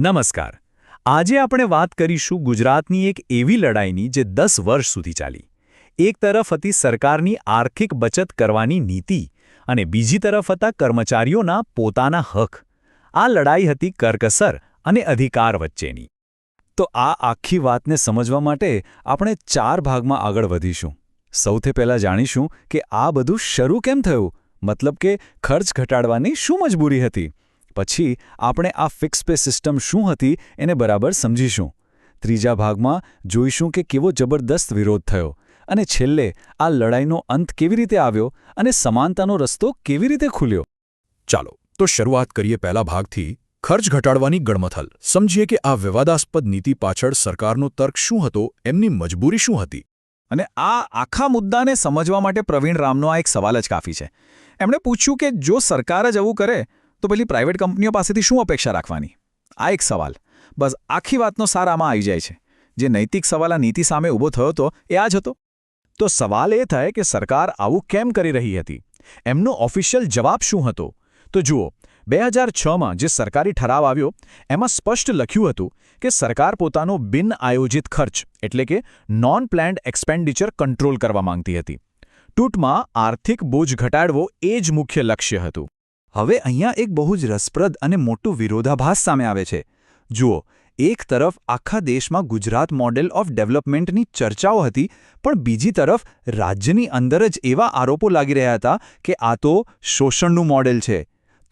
નમસ્કાર. આજે આપણે વાત કરીશું ગુજરાતની એક એવી લડાઈની જે 10 વર્ષ સુધી ચાલી. એક તરફ હતી સરકારની આર્થિક બચત કરવાની નીતિ અને બીજી તરફ હતા કર્મચારીઓના પોતાના હક. આ લડાઈ હતી કરકસર અને અધિકાર વચ્ચેની. તો આ આખી વાતને સમજવા માટે આપણે 4 ભાગમાં આગળ વધીશું. સૌથી પહેલાં જાણીશું કે આ બધું શરૂ કેમ થયું, મતલબ કે ખર્ચ ઘટાડવાની શું મજબૂરી હતી. પછી આપણે આ ફિક્સ પે સિસ્ટમ શું હતી એને બરાબર સમજીશું. ત્રીજા ભાગમાં જોઈશું કે કેવો જબરદસ્ત વિરોધ થયો અને છેલ્લે આ લડાઈનો અંત કેવી રીતે આવ્યો અને સમાનતાનો રસ્તો કેવી રીતે ખુલ્યો. ચાલો તો શરૂઆત કરીએ પહેલા ભાગથી, ખર્ચ ઘટાડવાની ગણમથલ. સમજીએ કે આ વિવાદાસ્પદ નીતિ પાછળ સરકારનો તર્ક શું હતો, એમની મજબૂરી શું હતી. અને આ આખા મુદ્દાને સમજવા માટે પ્રવીણ રામનો આ એક સવાલ જ કાફી છે. એમણે પૂછ્યું કે જો સરકાર જ આવું કરે તો પેલી પ્રાઇવેટ કંપનીઓ પાસેથી શું અપેક્ષા રાખવાની. આ એક સવાલ. બસ આખી વાતનો સાર આમાં આવી જાય છે. જે નૈતિક સવાલ આ નીતિ સામે ઊભો થયો હતો એ આ જ હતો. તો સવાલ એ થાય કે સરકાર આવું કેમ કરી રહી હતી, એમનો ઓફિશિયલ જવાબ શું હતો. તો જુઓ, 2006માં જે સરકારી ઠરાવ આવ્યો એમાં સ્પષ્ટ લખ્યું હતું કે સરકાર પોતાનો બિન આયોજિત ખર્ચ એટલે કે નોન પ્લાન્ડ એક્સપેન્ડિચર કંટ્રોલ કરવા માંગતી હતી. ટૂંકમાં આર્થિક બોજ ઘટાડવો એ જ મુખ્ય લક્ષ્ય હતું. હવે અહીંયા એક બહુ જ રસપ્રદ અને મોટું વિરોધાભાસ સામે આવે છે. જુઓ, એક તરફ આખા દેશમાં ગુજરાત મોડેલ ઓફ ડેવલપમેન્ટની ચર્ચાઓ હતી, પણ બીજી તરફ રાજ્યની અંદર જ એવા આરોપો લાગી રહ્યા હતા કે આ તો શોષણનું મોડેલ છે.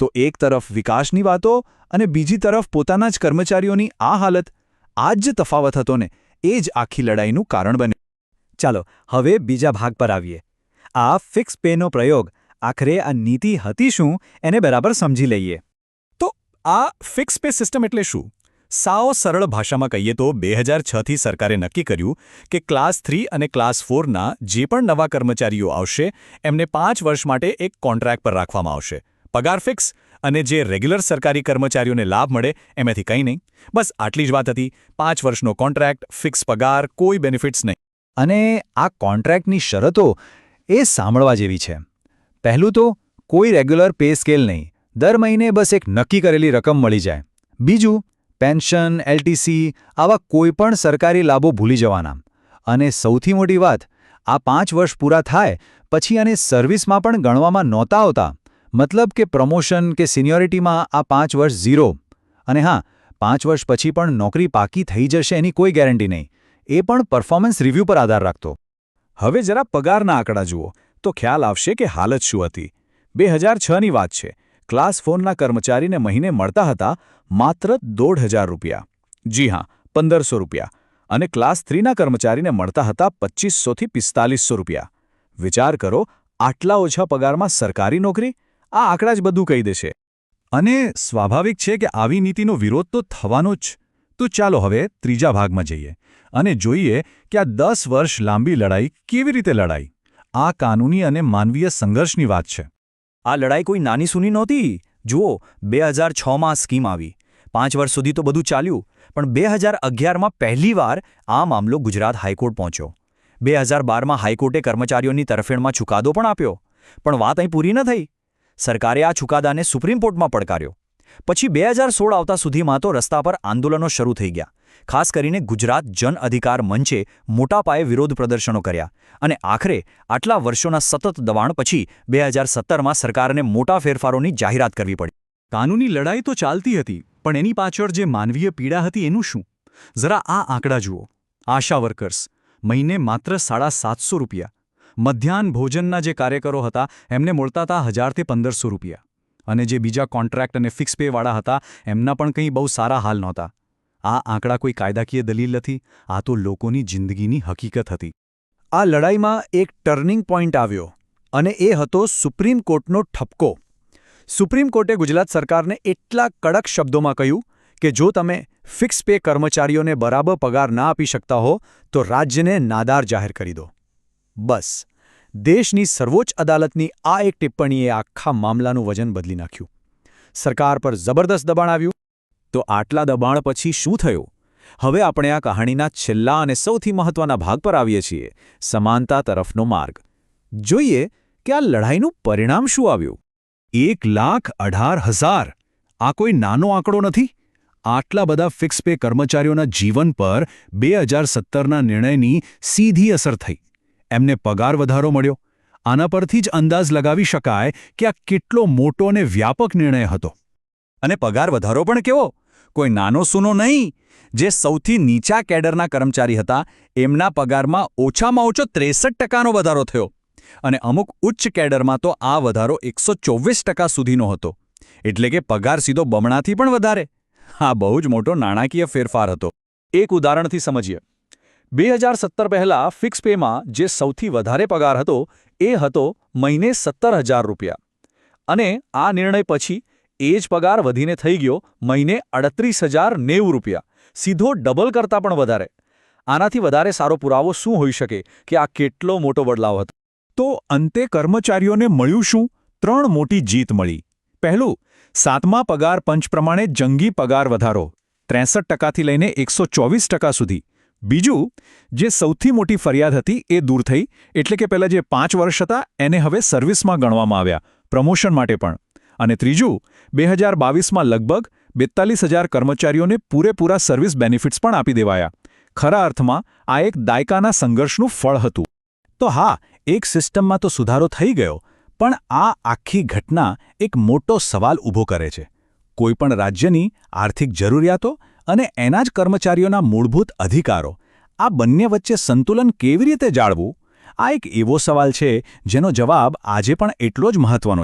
તો એક તરફ વિકાસની વાતો અને બીજી તરફ પોતાના જ કર્મચારીઓની આ હાલત. આ જ તફાવત હતો ને એ જ આખી લડાઈનું કારણ બન્યું. ચાલો હવે બીજા ભાગ પર આવીએ. આ ફિક્સ પેનો પ્રયોગ આખરે આ નીતિ હતી શું એને બરાબર સમજી લઈએ. તો આ ફિક્સ પે સિસ્ટમ એટલે શું? સાવ સરળ ભાષામાં કહીએ તો 2006થી સરકારે નક્કી કર્યું કે ક્લાસ 3 અને ક્લાસ 4ના જે પણ નવા કર્મચારીઓ આવશે એમને 5 વર્ષ માટે એક કોન્ટ્રાક્ટ પર રાખવામાં આવશે. પગાર ફિક્સ અને જે રેગ્યુલર સરકારી કર્મચારીઓને લાભ મળે એમાંથી કંઈ નહીં. બસ આટલી જ વાત હતી. 5 વર્ષનો કોન્ટ્રાક્ટ, ફિક્સ પગાર, કોઈ બેનિફિટ્સ નહીં. અને આ કોન્ટ્રાક્ટની શરતો એ સાંભળવા જેવી છે. પહેલું તો કોઈ રેગ્યુલર પે સ્કેલ નહીં, દર મહિને બસ એક નક્કી કરેલી રકમ મળી જાય. બીજું, પેન્શન, એલટીસી આવા કોઈપણ સરકારી લાભો ભૂલી જવાના. અને સૌથી મોટી વાત, આ 5 વર્ષ પૂરા થાય પછી આને સર્વિસમાં પણ ગણવામાં નહોતા આવતા. મતલબ કે પ્રમોશન કે સિનિયોરિટીમાં આ 5 વર્ષ ઝીરો. અને હા, 5 વર્ષ પછી પણ નોકરી પાકી થઈ જશે એની કોઈ ગેરંટી નહીં. એ પણ પરફોર્મન્સ રિવ્યૂ પર આધાર રાખતો. હવે જરા પગારના આંકડા જુઓ તો ખ્યાલ આવશે કે હાલત શું હતી. 2006ની વાત છે. ક્લાસ 4ના કર્મચારીને મહિને મળતા હતા માત્ર 1,500 રૂપિયા. જી હા, 1,500 રૂપિયા. અને ક્લાસ 3ના કર્મચારીને મળતા હતા 2,500થી 4,500 રૂપિયા. વિચાર કરો, આટલા ઓછા પગારમાં સરકારી નોકરી? આ આંકડા જ બધું કહી દેશે. અને સ્વાભાવિક છે કે આવી નીતિનો વિરોધ તો થવાનો જ. તો ચાલો હવે ત્રીજા ભાગમાં જઈએ અને જોઈએ કે આ 10 વર્ષ લાંબી લડાઈ કેવી રીતે લડાઈ. આ કાનૂની અને માનવીય સંઘર્ષની વાત છે. આ લડાઈ કોઈ નાની સૂની નહોતી. જુઓ, 2006માં આ સ્કીમ આવી. 5 વર્ષ સુધી તો બધું ચાલ્યું, પણ 2011માં પહેલીવાર આ મામલો ગુજરાત હાઈકોર્ટ પહોંચ્યો. 2012માં હાઈકોર્ટે કર્મચારીઓની તરફેણમાં ચુકાદો પણ આપ્યો. પણ વાત અહીં પૂરી ન થઈ. સરકારે આ ચુકાદાને સુપ્રીમ કોર્ટમાં પડકાર્યો. પછી 2016 આવતા સુધીમાં તો રસ્તા પર આંદોલનો શરૂ થઈ ગયા. ખાસ કરીને ગુજરાત જન અધિકાર મંચે મોટા પાયે વિરોધ પ્રદર્શનો કર્યા. અને આખરે આટલા વર્ષોના સતત દબાણ પછી 2017માં સરકારને મોટા ફેરફારોની જાહેરાત કરવી પડી. કાનૂની લડાઈ તો ચાલતી હતી, પણ એની પાછળ જે માનવીય પીડા હતી એનું શું? જરા આ આંકડા જુઓ. આશા વર્કર્સ મહિને માત્ર 750 રૂપિયા. મધ્યાહન ભોજનના જે કાર્યકરો હતા એમને મળતા હતા 1,000થી 1,500 રૂપિયા. અને જે બીજા કોન્ટ્રાક્ટ અને ફિક્સ પેવાળા હતા એમના પણ કંઈ બહુ સારા હાલ નહોતા. આ આંકડા કોઈ કાયદાકીય દલીલ નથી, આ તો લોકોની જિંદગીની હકીકત હતી. આ લડાઈમાં એક ટર્નિંગ પોઈન્ટ આવ્યો અને એ હતો સુપ્રીમ કોર્ટનો ઠપકો. સુપ્રીમ કોર્ટે ગુજરાત સરકારને એટલા કડક શબ્દોમાં કહ્યું કે જો તમે ફિક્સ પે કર્મચારીઓને બરાબર પગાર ના આપી શકતા હો તો રાજ્યને નાદાર જાહેર કરી દો. બસ, દેશની સર્વોચ્ચ અદાલતની આ એક ટિપ્પણીએ આખા મામલાનું વજન બદલી નાખ્યું. સરકાર પર જબરદસ્ત દબાણ આવ્યું. તો આટલા દબાણ પછી શું થયું? હવે આપણે આ કહાણીના છેલ્લા અને સૌથી મહત્વના ભાગ પર આવીએ છીએ, સમાનતા તરફનો માર્ગ. જોઈએ કે આ લડાઈનું પરિણામ શું આવ્યું. 1,18,000 આ કોઈ નાનો આંકડો નથી. આટલા બધા ફિક્સ પે કર્મચારીઓના જીવન પર 2017ના નિર્ણયની સીધી અસર થઈ. એમને પગાર વધારો મળ્યો. આના પરથી જ અંદાજ લગાવી શકાય કે આ કેટલો મોટો અને વ્યાપક નિર્ણય હતો. અને પગાર વધારો પણ કેવો? કોઈ નાનો સૂનો નહીં. જે સૌથી નીચા કેડરના કર્મચારી હતા એમના પગારમાં ઓછામાં ઓછો 63% વધારો થયો. અને અમુક ઉચ્ચ કેડરમાં તો આ વધારો 124% સુધીનો હતો. એટલે કે પગાર સીધો બમણાથી પણ વધારે. આ બહુ જ મોટો નાણાકીય ફેરફાર હતો. એક ઉદાહરણથી સમજીએ. 2017 પહેલાં ફિક્સ પેમાં જે સૌથી વધારે પગાર હતો એ હતો મહિને ₹17,000. અને આ નિર્ણય પછી એ જ પગાર વધીને થઈ ગયો મહિને ₹38,090. સીધો ડબલ કરતાં પણ વધારે. આનાથી વધારે સારો પુરાવો શું હોઈ શકે કે આ કેટલો મોટો બદલાવ હતો? તો અંતે કર્મચારીઓને મળ્યું શું? 3 મોટી જીત મળી. પહેલું, 7મા પગાર પંચ પ્રમાણે જંગી પગાર વધારો 63%થી લઈને 124% સુધી. બીજું, જે સૌથી મોટી ફરિયાદ હતી એ દૂર થઈ, એટલે કે પહેલાં જે 5 વર્ષ હતા એને હવે સર્વિસમાં ગણવામાં આવ્યા, પ્રમોશન માટે પણ. અને ત્રીજું, 2022માં લગભગ 42,000 કર્મચારીઓને પૂરેપૂરા સર્વિસ બેનિફિટ્સ પણ આપી દેવાયા. ખરા અર્થમાં આ એક દાયકાના સંઘર્ષનું ફળ હતું. તો હા, એક સિસ્ટમમાં તો સુધારો થઈ ગયો, પણ આ આખી ઘટના એક મોટો સવાલ ઊભો કરે છે. કોઈપણ રાજ્યની આર્થિક જરૂરિયાતો અને એના જ કર્મચારીઓના મૂળભૂત અધિકારો, આ બંને વચ્ચે સંતુલન કેવી રીતે જાળવવું? આ એક એવો સવાલ છે જેનો જવાબ આજે પણ એટલો જ મહત્વનો છે.